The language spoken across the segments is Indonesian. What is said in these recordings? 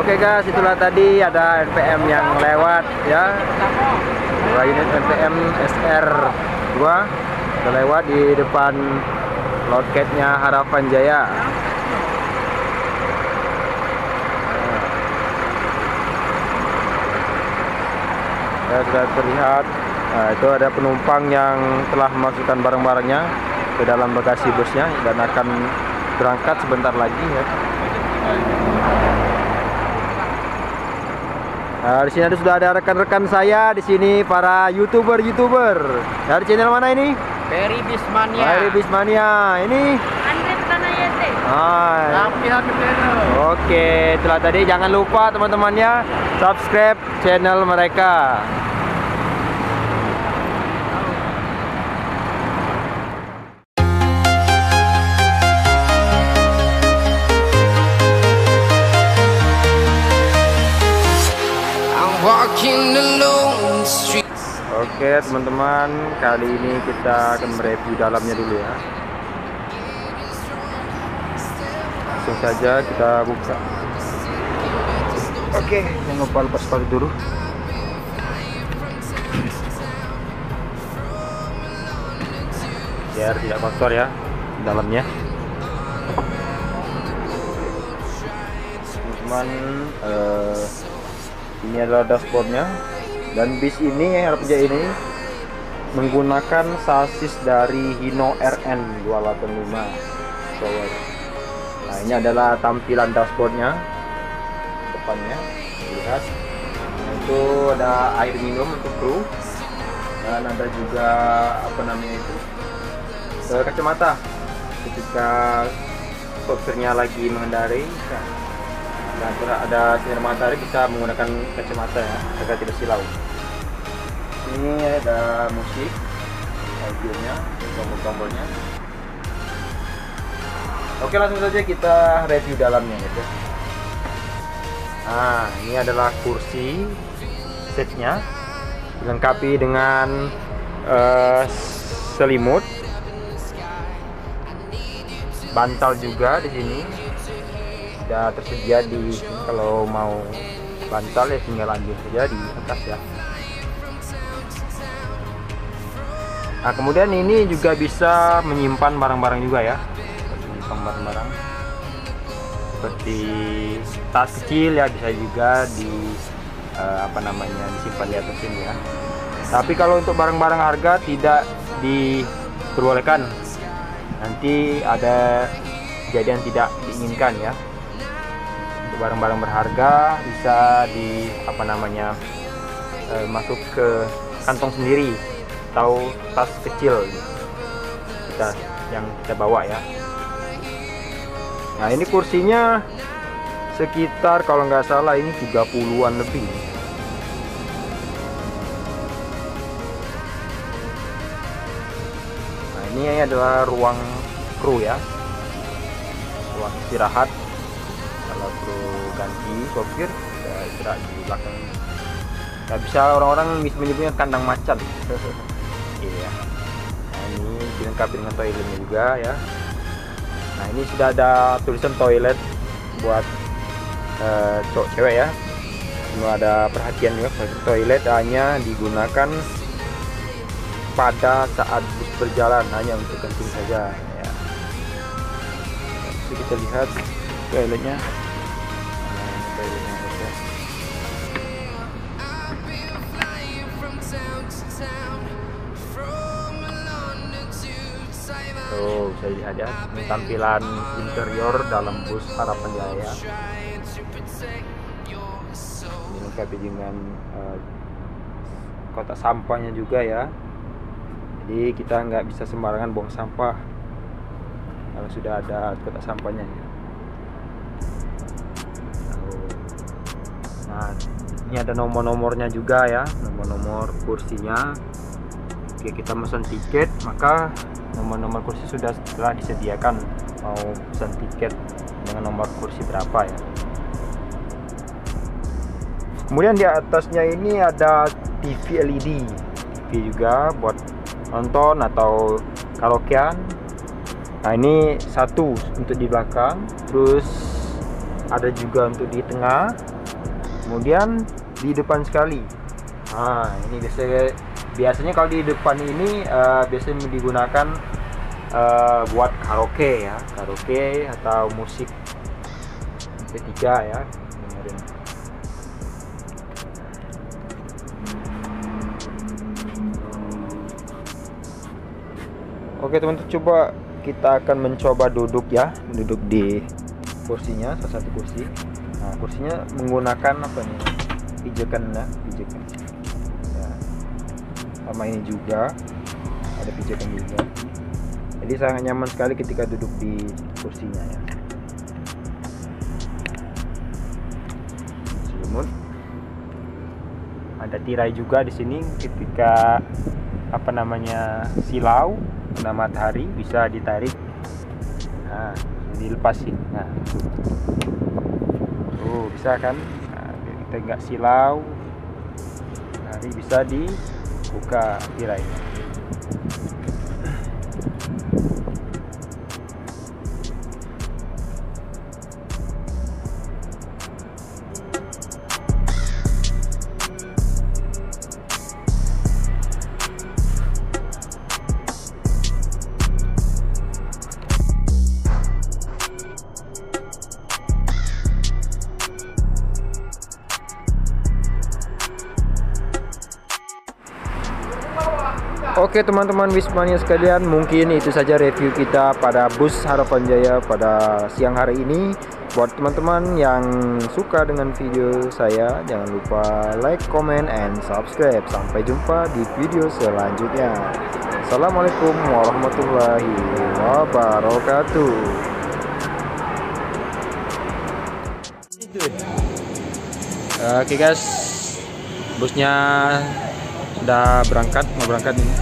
Oke guys, itulah tadi ada NPM yang lewat ya. 2 unit NPM SR2 sudah lewat di depan loketnya Harapan Jaya. Ya, sudah terlihat. Nah, itu ada penumpang yang telah memasukkan barang-barangnya ke dalam bagasi busnya dan akan berangkat sebentar lagi ya. Nah, di sini sudah ada rekan-rekan saya di sini, para youtuber dari channel mana ini? Ferry Bismania. Ferry Bismania. Ini Andre Tanayete. Hai. Oke, itulah tadi. Jangan lupa teman-temannya subscribe channel mereka. Oke teman-teman, kali ini kita akan mereview dalamnya dulu ya. Langsung saja kita buka. Oke, jangan lupa lepas sepatu dulu. Biar tidak kotor ya dalamnya. Teman-teman, ini adalah dashboardnya. Dan bis ini yang Harapan Jaya ini menggunakan sasis dari Hino RN 285. Nah, ini adalah tampilan dashboardnya depannya. Lihat, itu ada air minum untuk kru dan ada juga apa namanya itu, kacamata ketika sopirnya lagi mengendarai. Nah, ada sinar matahari, bisa menggunakan kacamata ya agar tidak silau. Ini ada musik, audionya, tombol-tombolnya. Oke, langsung saja kita review dalamnya gitu. Nah, ini adalah kursi seatnya, dilengkapi dengan selimut, bantal juga di sini. Sudah tersedia di sini, kalau mau bantal ya tinggal lanjut saja di atas ya. Nah, kemudian ini juga bisa menyimpan barang-barang juga ya, menyimpan barang-barang seperti tas kecil ya, bisa juga di apa namanya, disimpan di atas ini ya. Tapi kalau untuk barang-barang harga tidak diperbolehkan, nanti ada kejadian tidak diinginkan ya. Barang-barang berharga bisa di apa namanya, masuk ke kantong sendiri atau tas kecil yang kita bawa ya. Nah, ini kursinya sekitar kalau nggak salah ini 30-an lebih. Nah, ini adalah ruang kru ya, ruang istirahat. Kalau kru ganti sopir ya istirahat di belakang. Nggak bisa, orang-orang bisa menyebutnya kandang macan. Iya. Nah, ini dilengkapi dengan toiletnya juga ya. Nah, ini sudah ada tulisan toilet buat cowok cewek ya. Semua ada perhatian juga. Toilet hanya digunakan pada saat bus berjalan, hanya untuk kencing saja ya. Jadi kita lihat toiletnya. Tuh, bisa dilihat ya tampilan interior dalam bus Harapan Jaya. Dilengkapi dengan kotak sampahnya juga ya. Jadi kita nggak bisa sembarangan buang sampah kalau sudah ada kotak sampahnya ya. Nah, ini ada nomor-nomornya juga ya, nomor-nomor kursinya. Oke, kita pesan tiket, maka nomor-nomor kursi sudah telah disediakan. Mau pesan tiket dengan nomor kursi berapa ya. Kemudian di atasnya ini ada TV LED, TV juga buat nonton atau karaokean. Nah, ini satu untuk di belakang, terus ada juga untuk di tengah Kemudian di depan sekali. Nah, ini biasanya kalau di depan ini biasanya digunakan buat karaoke ya, karaoke atau musik P3 ya. Dengerin. Oke teman-teman, coba kita akan mencoba duduk ya, duduk di kursinya, salah satu kursi. Nah, kursinya menggunakan apa nih? Pijakan ya, pijakan. Ya. Sama ini juga ada pijakan juga. Jadi sangat nyaman sekali ketika duduk di kursinya ya. Selimut. Ada tirai juga di sini ketika apa namanya silau kena matahari bisa ditarik. Nah, dilepasin. Nah, bisa kan? Nah, kita nggak silau, hari bisa dibuka tirainya. Oke teman-teman Wismania sekalian, mungkin itu saja review kita pada bus Harapan Jaya pada siang hari ini. Buat teman-teman yang suka dengan video saya, jangan lupa like, comment, and subscribe. Sampai jumpa di video selanjutnya. Assalamualaikum warahmatullahi wabarakatuh. Oke guys, busnya sudah berangkat, mau berangkat ini.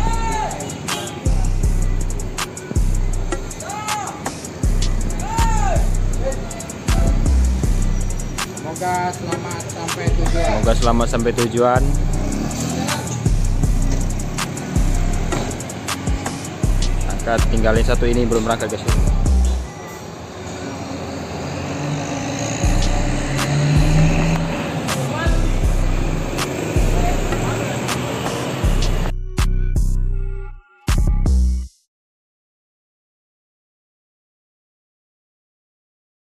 Semoga selamat sampai tujuan. Semoga selamat sampai tujuan. Angkat tinggalin satu ini belum berangkat guys.